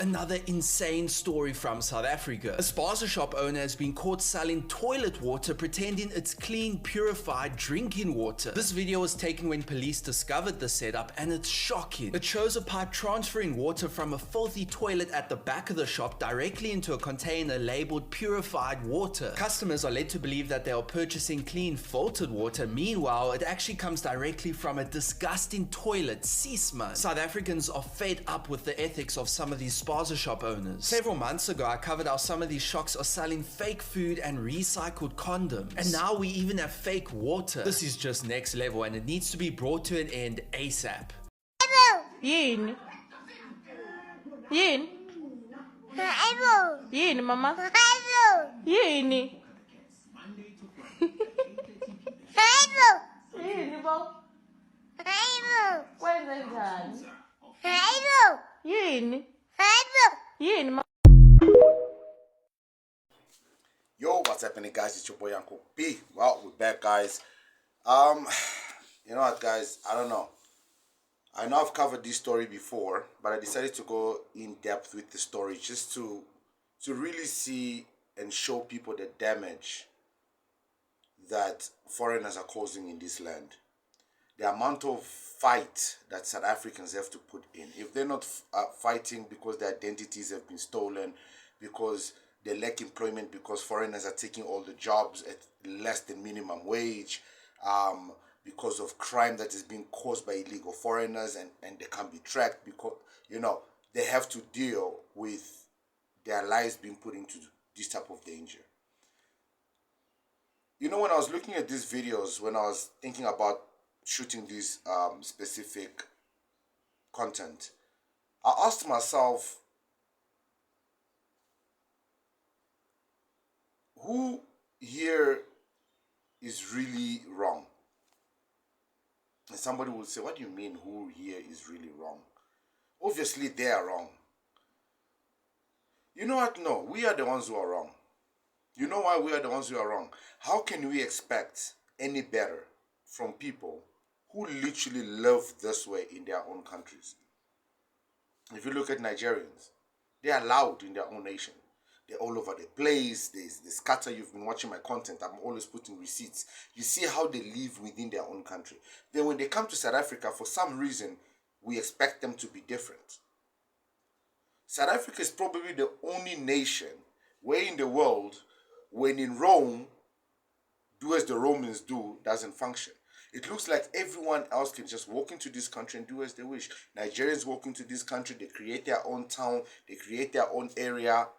Another insane story from South Africa. A spaza shop owner has been caught selling toilet water pretending it's clean, purified drinking water. This video was taken when police discovered the setup and it's shocking. It shows a pipe transferring water from a filthy toilet at the back of the shop directly into a container labeled purified water. Customers are led to believe that they are purchasing clean filtered water. Meanwhile, it actually comes directly from a disgusting toilet. Cease, man. South Africans are fed up with the ethics of some of these spaza shop owners. Several months ago, I covered how some of these shops are selling fake food and recycled condoms. And now we even have fake water. This is just next level and it needs to be brought to an end ASAP. Yin. Yin. Yin, mama. Yin. Yin, bo. Where's the dad? Yin. Yin, mama. Yo, what's happening, guys? It's your boy Uncle P. Well, we're back, guys. You know what, guys? I don't know. I know I've covered this story before, but I decided to go in depth with the story just to really see and show people the damage that foreigners are causing in this land. The amount of fight that South Africans have to put in. If they're not fighting because their identities have been stolen, because they lack employment, because foreigners are taking all the jobs at less than minimum wage, because of crime that is being caused by illegal foreigners and they can't be tracked because, you know, they have to deal with their lives being put into this type of danger. You know, when I was looking at these videos, when I was thinking about shooting this specific content, I asked myself, who here is really wrong? And somebody will say, what do you mean who here is really wrong? Obviously, they are wrong. You know what? No, we are the ones who are wrong. You know why we are the ones who are wrong? How can we expect any better from people who literally live this way in their own countries? If you look at Nigerians, they are loud in their own nation. They're all over the place. They scatter. You've been watching my content. I'm always putting receipts. You see how they live within their own country. Then when they come to South Africa, for some reason, we expect them to be different. South Africa is probably the only nation where in the world, when in Rome, do as the Romans do, doesn't function. It looks like everyone else can just walk into this country and do as they wish. Nigerians walk into this country, they create their own town, they create their own area.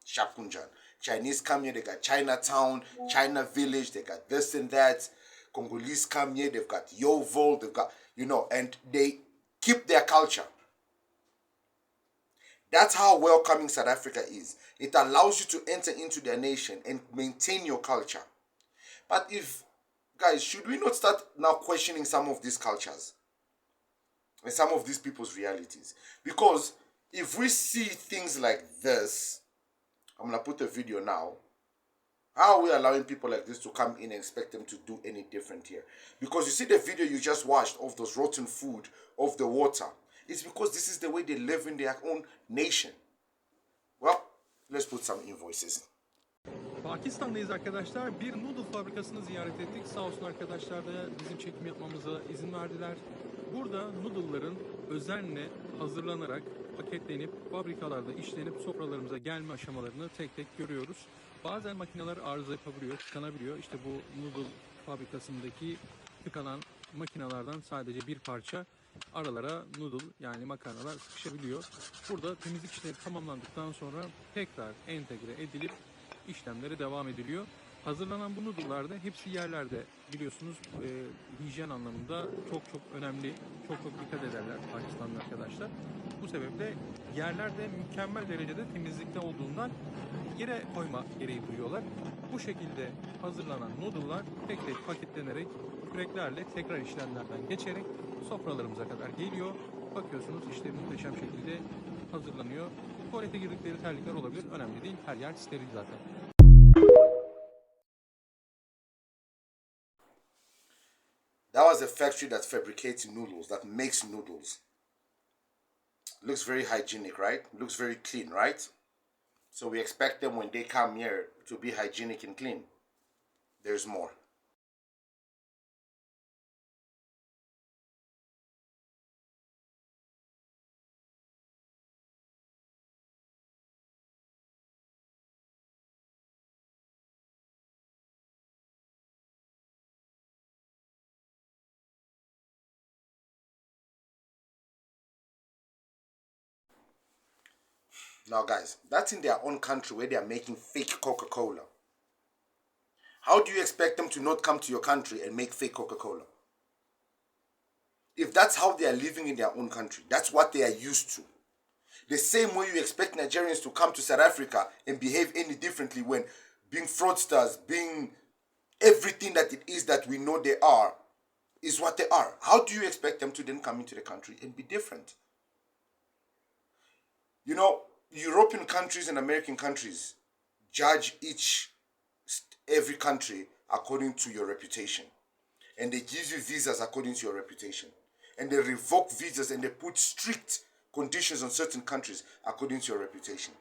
Shakunjan. Chinese come here, they got Chinatown, China Village, they got this and that. Congolese come here, they've got Yovel, they've got, you know, and they keep their culture. That's how welcoming South Africa is. It allows you to enter into their nation and maintain your culture. But guys, should we not start now questioning some of these cultures and some of these people's realities? Because if we see things like this, I'm going to put a video now. How are we allowing people like this to come in and expect them to do any different here? Because you see the video you just watched of those rotten food, of the water. It's because this is the way they live in their own nation. Well, let's put some invoices. Pakistan'dayız arkadaşlar. Bir noodle fabrikasını ziyaret ettik. Sağ olsun arkadaşlar da bizim çekim yapmamıza izin verdiler. Burada noodle'ların özenle hazırlanarak, paketlenip, fabrikalarda işlenip sofralarımıza gelme aşamalarını tek tek görüyoruz. Bazen makineler arıza yapabiliyor, tıkanabiliyor. İşte bu noodle fabrikasındaki tıkanan makinelerden sadece bir parça aralara noodle yani makarnalar sıkışabiliyor. Burada temizlik işleri tamamlandıktan sonra tekrar entegre edilip işlemleri devam ediliyor. Hazırlanan bu noodle'larda hepsi yerlerde biliyorsunuz hijyen anlamında çok önemli, çok dikkat ederler Pakistanlı arkadaşlar. Bu sebeple yerlerde mükemmel derecede temizlikte olduğundan yere koyma gereği duyuyorlar. Bu şekilde hazırlanan noodle'lar tek tek paketlenerek küreklerle tekrar işlemlerden geçerek sofralarımıza kadar geliyor. Bakıyorsunuz işte muhteşem şekilde hazırlanıyor. Tuvalete girdikleri terlikler olabilir. Önemli değil. Her yer steril zaten. That was a factory that fabricates noodles, that makes noodles. looks very hygienic, right? Looks very clean, right? So we expect them when they come here to be hygienic and clean. There's more. Now, guys, that's in their own country where they are making fake Coca-Cola. How do you expect them to not come to your country and make fake Coca-Cola? If that's how they are living in their own country, that's what they are used to. The same way you expect Nigerians to come to South Africa and behave any differently when being fraudsters, being everything that it is that we know they are, is what they are. How do you expect them to then come into the country and be different? You know, European countries and American countries judge every country according to your reputation. And they give you visas according to your reputation. And they revoke visas and they put strict conditions on certain countries according to your reputation.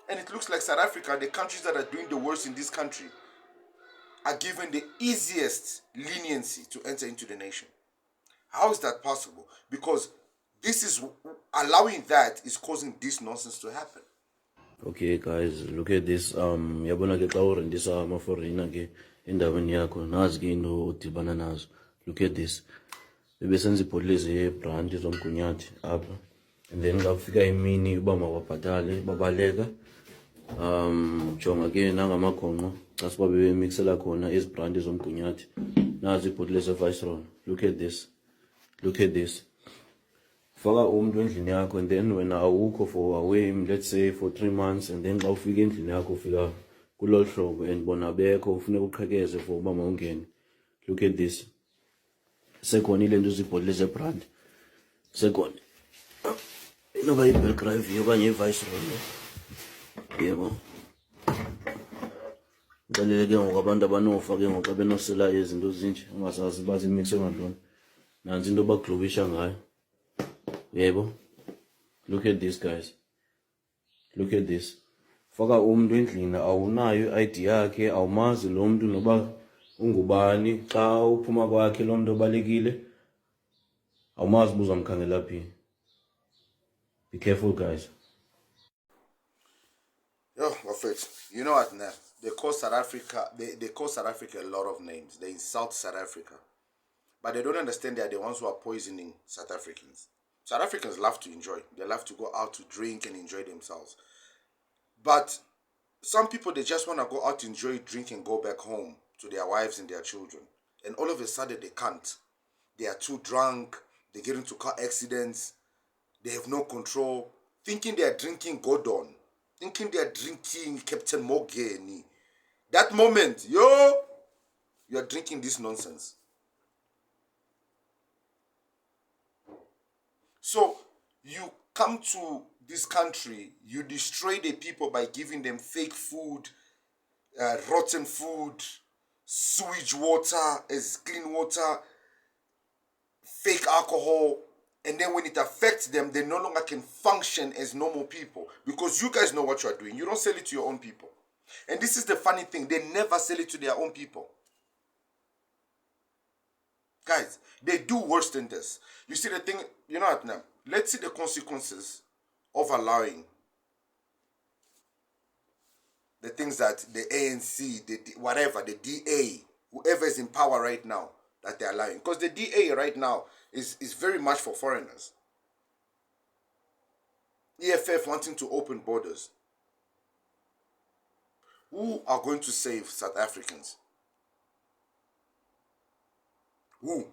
And it looks like South Africa, the countries that are doing the worst in this country, are given the easiest leniency to enter into the nation. How is that possible? Because this is allowing that is causing this nonsense to happen. Okay guys, look at this. Yabona ke xa urendisa ama-foreigner ke endaweni yakho nazi ke into odibana nazo. Look at this. Bebesenza ibhodlezi yebranti zomgunyathi apha. And then xa kufika imini uba mababhatale babaleka. Jonga ke nangamagongqo xa siba bebemixela khona ezi branti zomgunyathi. Nazi ibhodlezi eViceroy. Look at this. Look at this. Faka umuntu endlini yakho and then when awukho for away, let's say for 3 months, and then xa ufika endlini yakho ufika kulolu hlobo and bona bekho ufuneka uqhekeze for uba mawungene. Look at this. Sekhona ile nto zibhodle zebrand. Sekhona inoba yi-Belgrave okanye i-Viceroy. Yebo. Ngicalele ke ngoku abantu abanofa ke ngoku xa benosela izinto zinje ungasazi bazi imix engantoni. Nansi into baglobisha ngayo. Yebo. Look at this guys. Look at this. Faka umuntu endlini awunayo i-ID yakhe, awumazi lo muntu noba ungubani, xa uphuma kwakhe lo muntu obalekile awumazi buza mkhangela phi. Be careful guys. Yo, Wafet, you know what now? They call South Africa a lot of names. They insult South Africa. But they don't understand they are the ones who are poisoning South Africans. South Africans love to enjoy. They love to go out to drink and enjoy themselves. But some people, they just want to go out, enjoy, drink, and go back home to their wives and their children. And all of a sudden, they can't. They are too drunk. They get into car accidents. They have no control. Thinking they are drinking Gordon. Thinking they are drinking Captain Morgan. That moment, you are drinking this nonsense. So you come to this country, you destroy the people by giving them fake food, rotten food, sewage water as clean water, fake alcohol, and then when it affects them, they no longer can function as normal people because you guys know what you are doing. You don't sell it to your own people. And this is the funny thing, they never sell it to their own people. Guys, they do worse than this. You see the thing, you know what now? Let's see the consequences of allowing the things that the ANC, the DA, whoever is in power right now, that they're allowing. Because the DA right now is very much for foreigners. EFF wanting to open borders. Who are going to save South Africans? Who?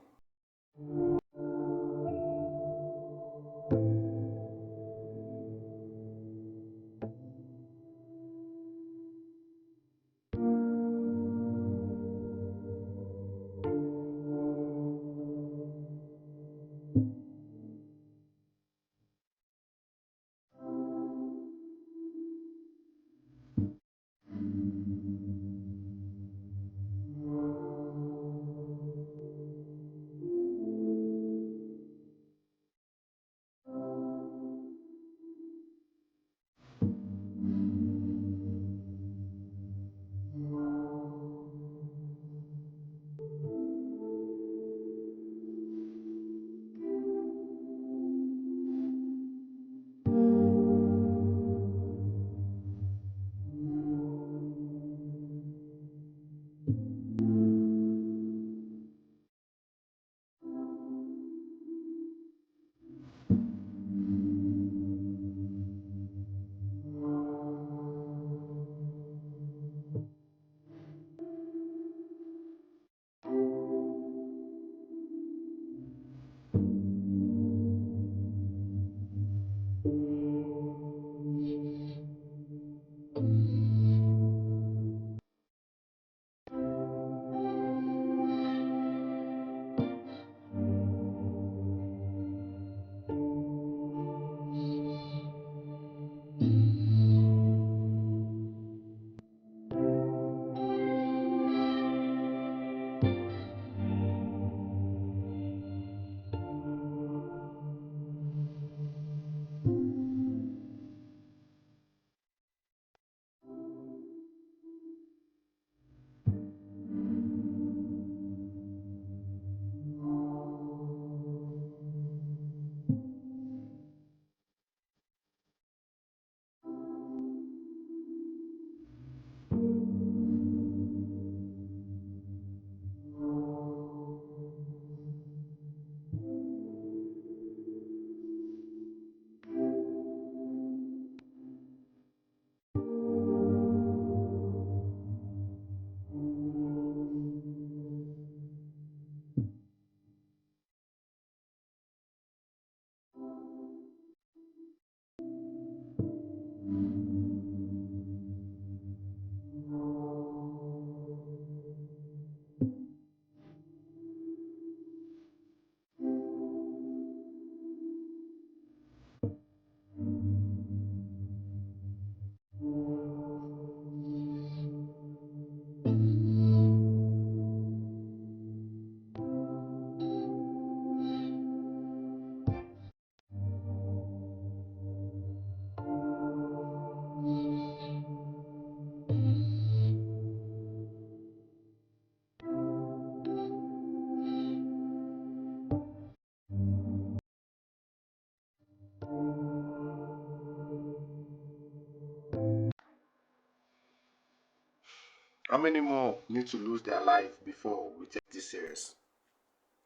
How many more need to lose their life before we take this serious?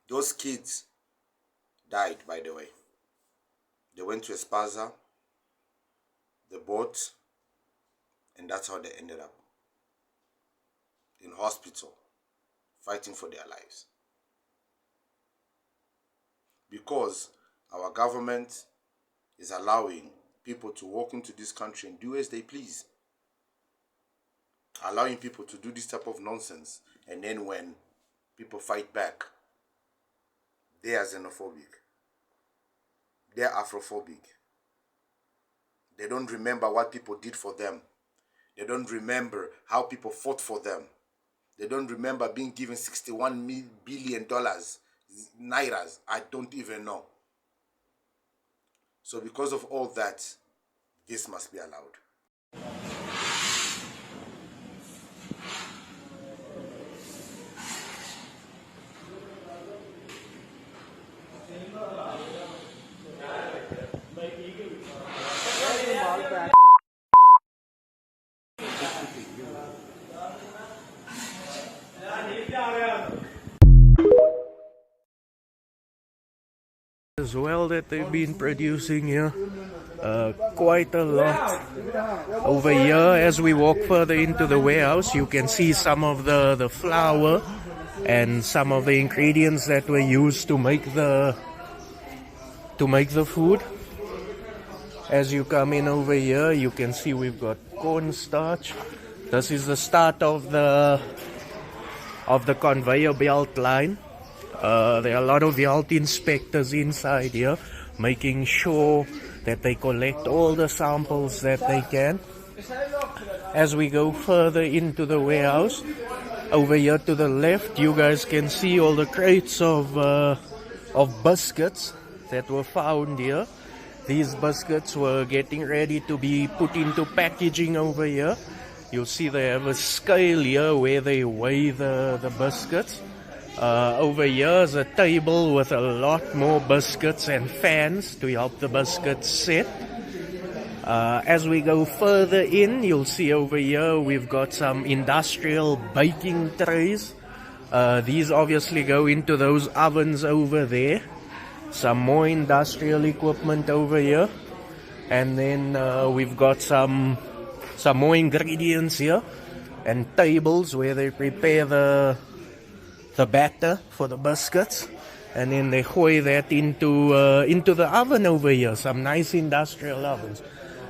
Those kids died, by the way. They went to Espaza, the boat, and that's how they ended up in hospital, fighting for their lives. Because our government is allowing people to walk into this country and do as they please. Allowing people to do this type of nonsense. And then when people fight back, they are xenophobic. They are Afrophobic. They don't remember what people did for them. They don't remember how people fought for them. They don't remember being given $61 billion, nairas. I don't even know. So because of all that, this must be allowed. As well that they've been producing here, quite a lot. Over here, as we walk further into the warehouse, you can see some of the flour and some of the ingredients that were used to make the food. As you come in over here, you can see we've got cornstarch. This is the start of the conveyor belt line. There are a lot of health inspectors inside here, making sure that they collect all the samples that they can. As we go further into the warehouse, over here to the left, you guys can see all the crates of biscuits that were found here. These biscuits were getting ready to be put into packaging over here. You'll see they have a scale here where they weigh the biscuits. Over here is a table with a lot more biscuits and fans to help the biscuits set. As we go further in, you'll see over here we've got some industrial baking trays. These obviously go into those ovens over there. Some more industrial equipment over here. And then we've got some more ingredients here and tables where they prepare the batter for the biscuits, and then they hoy that into the oven over here, some nice industrial ovens.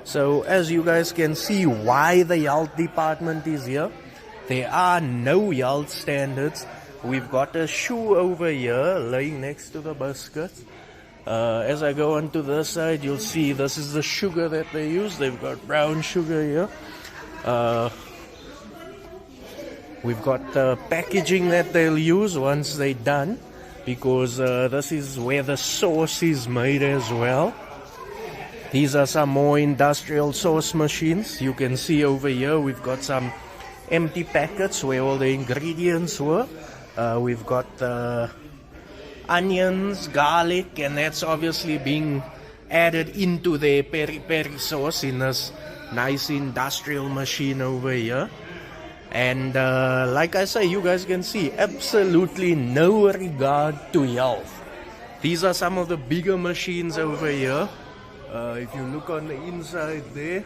So as you guys can see why the health department is here, there are no health standards. We've got a shoe over here laying next to the biscuits. As I go onto this side, you'll see this is the sugar that they use. They've got brown sugar here. We've got the packaging that they'll use once they're done, because this is where the sauce is made as well. These are some more industrial sauce machines. You can see over here we've got some empty packets where all the ingredients were. We've got onions, garlic, and that's obviously being added into the peri-peri sauce in this nice industrial machine over here. And like I say, you guys can see absolutely no regard to health. These are some of the bigger machines over here. If you look on the inside there,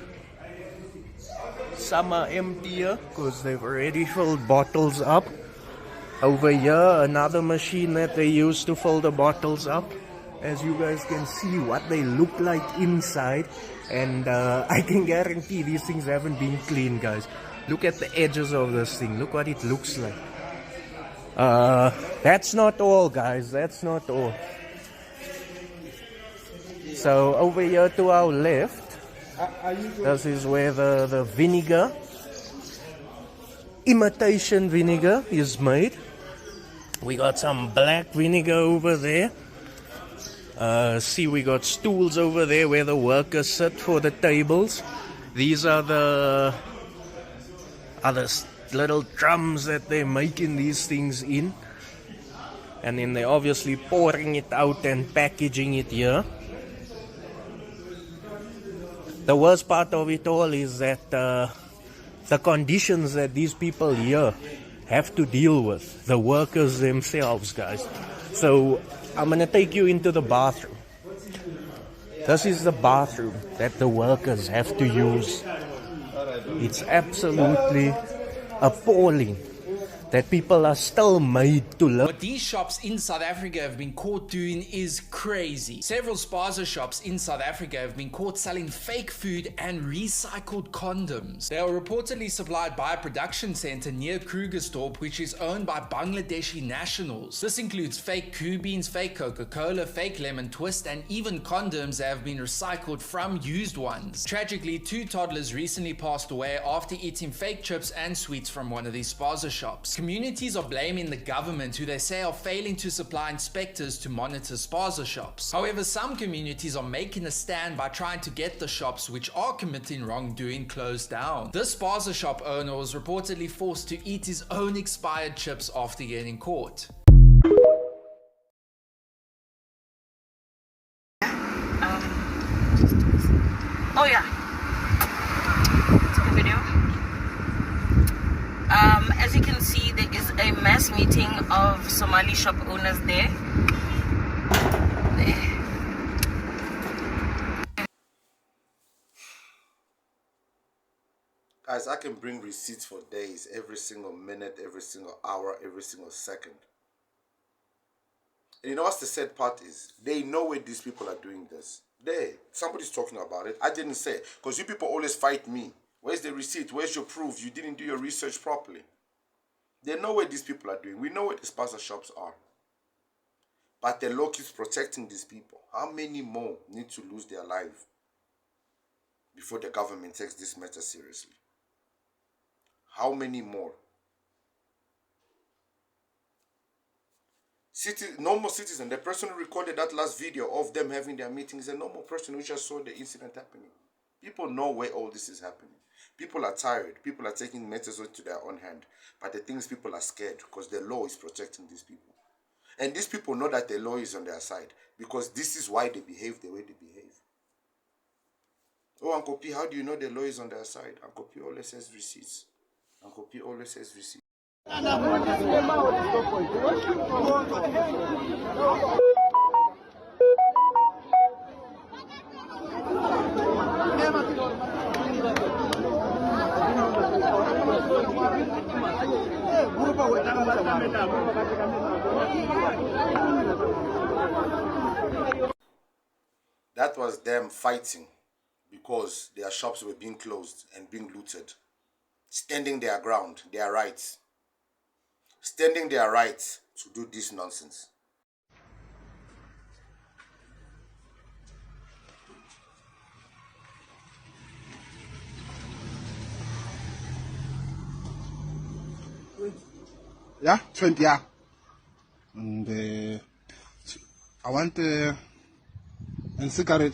some are emptier because they've already filled bottles up. Over here, another machine that they use to fill the bottles up. As you guys can see what they look like inside. And I can guarantee these things haven't been cleaned, guys. Look at the edges of this thing. Look what it looks like. That's not all, guys. That's not all. So over here to our left, this is where the vinegar, imitation vinegar, is made. We got some black vinegar over there. See, we got stools over there where the workers sit for the tables. These are the little drums that they're making these things in. And then they're obviously pouring it out and packaging it here. The worst part of it all is that the conditions that these people here have to deal with, the workers themselves, guys. So I'm gonna take you into the bathroom. This is the bathroom that the workers have to use. It's absolutely appalling that people are still made to live. What these shops in South Africa have been caught doing is crazy. Several spaza shops in South Africa have been caught selling fake food and recycled condoms. They are reportedly supplied by a production center near Krugersdorp, which is owned by Bangladeshi nationals. This includes fake Koo beans, fake Coca-Cola, fake lemon twist, and even condoms that have been recycled from used ones. Tragically, 2 toddlers recently passed away after eating fake chips and sweets from one of these spaza shops. Communities are blaming the government, who they say are failing to supply inspectors to monitor spaza shops. However, some communities are making a stand by trying to get the shops which are committing wrongdoing closed down. This spaza shop owner was reportedly forced to eat his own expired chips after getting caught. Oh yeah, take a video. As you can see, there is a mass meeting of Somali shop owners there. Guys, I can bring receipts for days, every single minute, every single hour, every single second. And you know what's the sad part is? They know where these people are doing this. Somebody's talking about it. I didn't say it, because you people always fight me. Where's the receipt? Where's your proof? You didn't do your research properly. They know where these people are doing. We know where the spaza shops are. But the law keeps protecting these people. How many more need to lose their life before the government takes this matter seriously? How many more? Normal citizen, the person who recorded that last video of them having their meeting is a normal person who just saw the incident happening. People know where all this is happening. People are tired. People are taking matters into their own hand. But the thing is, people are scared because the law is protecting these people. And these people know that the law is on their side because this is why they behave the way they behave. Oh, Uncle P, how do you know the law is on their side? Uncle P always says receipts. Uncle P always says receipts. That was them fighting because their shops were being closed and being looted. Standing their ground, their rights. Standing their rights to do this nonsense. Yeah, 20, yeah. And I want a cigarette.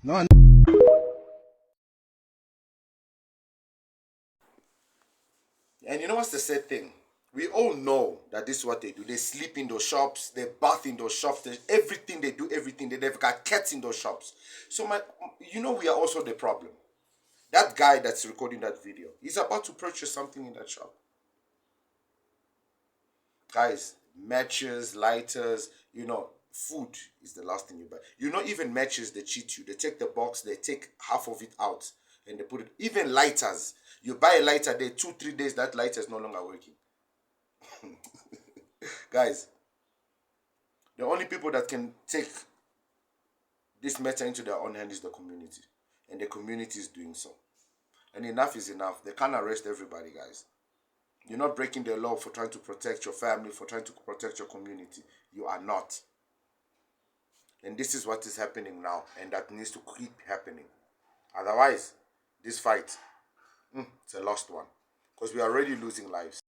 No. And you know what's the sad thing? We all know that this is what they do. They sleep in those shops, they bath in those shops, everything they do, everything. They've got cats in those shops. So you know we are also the problem. That guy that's recording that video, he's about to purchase something in that shop. Guys, matches, lighters, food is the last thing you buy. Even matches, they cheat you. They take the box, they take half of it out, and they put it. Even lighters, you buy a lighter, there 2-3 days, that lighter is no longer working. Guys, the only people that can take this matter into their own hand is the community. And the community is doing so. And enough is enough. They can't arrest everybody, guys. You're not breaking the law for trying to protect your family, for trying to protect your community. You are not. And this is what is happening now. And that needs to keep happening. Otherwise, this fight, it's a lost one. Because we are already losing lives.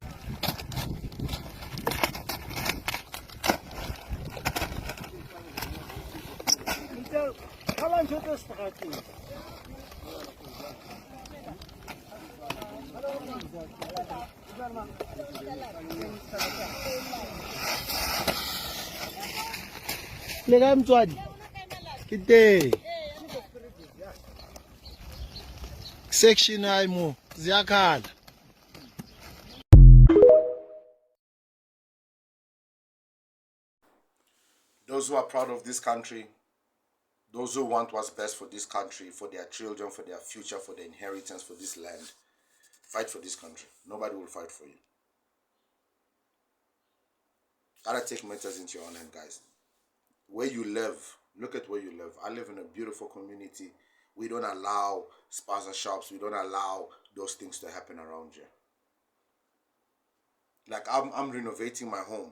section hayi mo ziyakhala. Those who are proud of this country, those who want what's best for this country, for their children, for their future, for their inheritance, for this land, fight for this country. Nobody will fight for you. Gotta take matters into your own hand, guys. Where you live, look at where you live. I live in a beautiful community. We don't allow spaza shops. We don't allow those things to happen around here. Like, I'm renovating my home.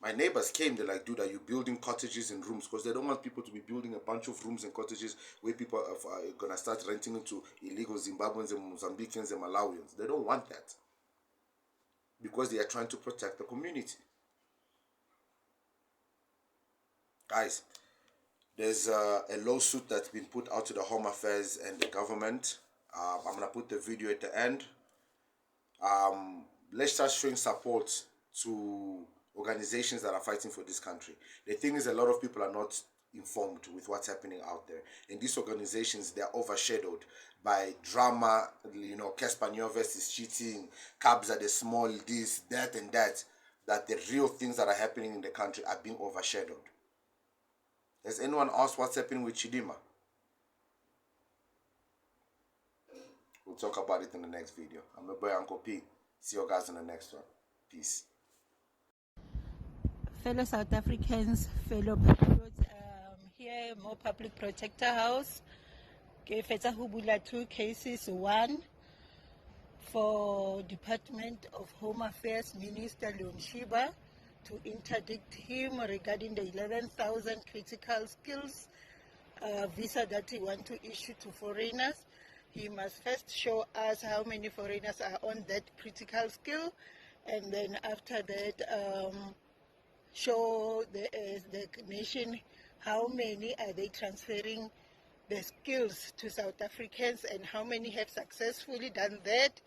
My neighbors came, they're like, dude, are you building cottages and rooms? Because they don't want people to be building a bunch of rooms and cottages where people are going to start renting into illegal Zimbabweans and Mozambicans and Malawians. They don't want that. Because they are trying to protect the community. Guys, there's a lawsuit that's been put out to the Home Affairs and the government. I'm going to put the video at the end. Let's start showing support to organizations that are fighting for this country. The thing is, a lot of people are not informed with what's happening out there. And these organizations, they're overshadowed by drama, you know, Casper Nyovest is cheating, cabs are the small, this, that, and that the real things that are happening in the country are being overshadowed. Has anyone asked what's happening with Chidima? We'll talk about it in the next video. I'm your boy Uncle P. See you guys in the next one. Peace. Fellow South Africans, fellow patriots, here More Public Protector House. Fetsa Hubula 2 cases, 1 for Department of Home Affairs Minister Leon Shiba to interdict him regarding the 11,000 critical skills visa that he wants to issue to foreigners. He must first show us how many foreigners are on that critical skill, and then after that show the nation how many are they transferring the skills to South Africans and how many have successfully done that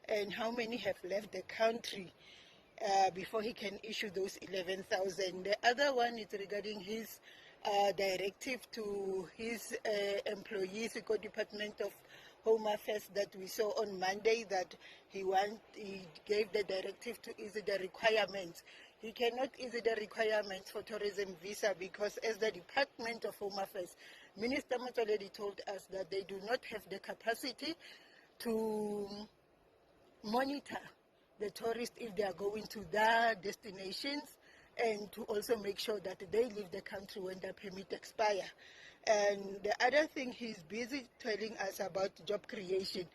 and how many have left the country before he can issue those 11,000. The other one is regarding his directive to his employees, the Department of Home Affairs that we saw on Monday, that he gave the directive to ease the requirements. He cannot ease the requirements for tourism visa because as the Department of Home Affairs, Minister Motsoaledi told us that they do not have the capacity to monitor the tourists if they are going to their destinations and to also make sure that they leave the country when their permit expire. And the other thing, he's busy telling us about job creation.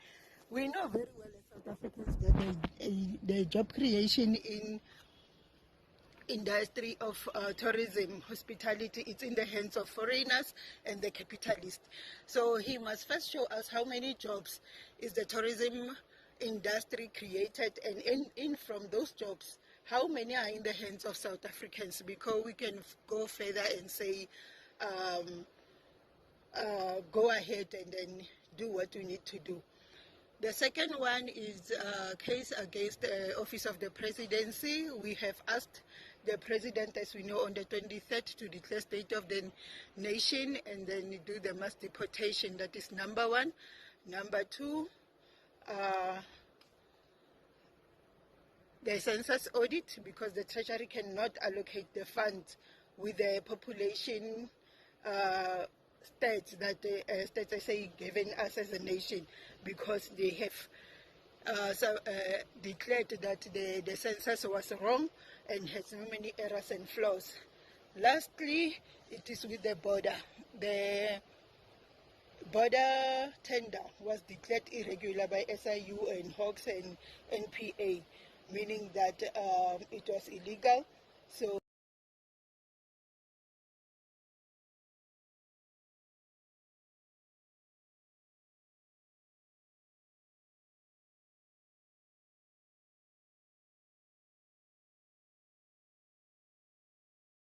We know very well as South Africans that the job creation in industry of tourism, hospitality, it's in the hands of foreigners and the capitalists. So he must first show us how many jobs is the tourism industry created, and in from those jobs, how many are in the hands of South Africans, because we can go further and say, go ahead and then do what we need to do. The second one is a case against the Office of the Presidency. We have asked the President, as we know, on the 23rd to declare state of the nation and then do the mass deportation. That is number one. Number two, the census audit, because the Treasury cannot allocate the funds with the population stats that the stats are saying given us as a nation, because they have declared that the census was wrong and has so many errors and flaws. Lastly, it is with the border. The border tender was declared irregular by SIU and Hawks and NPA, meaning that it was illegal. So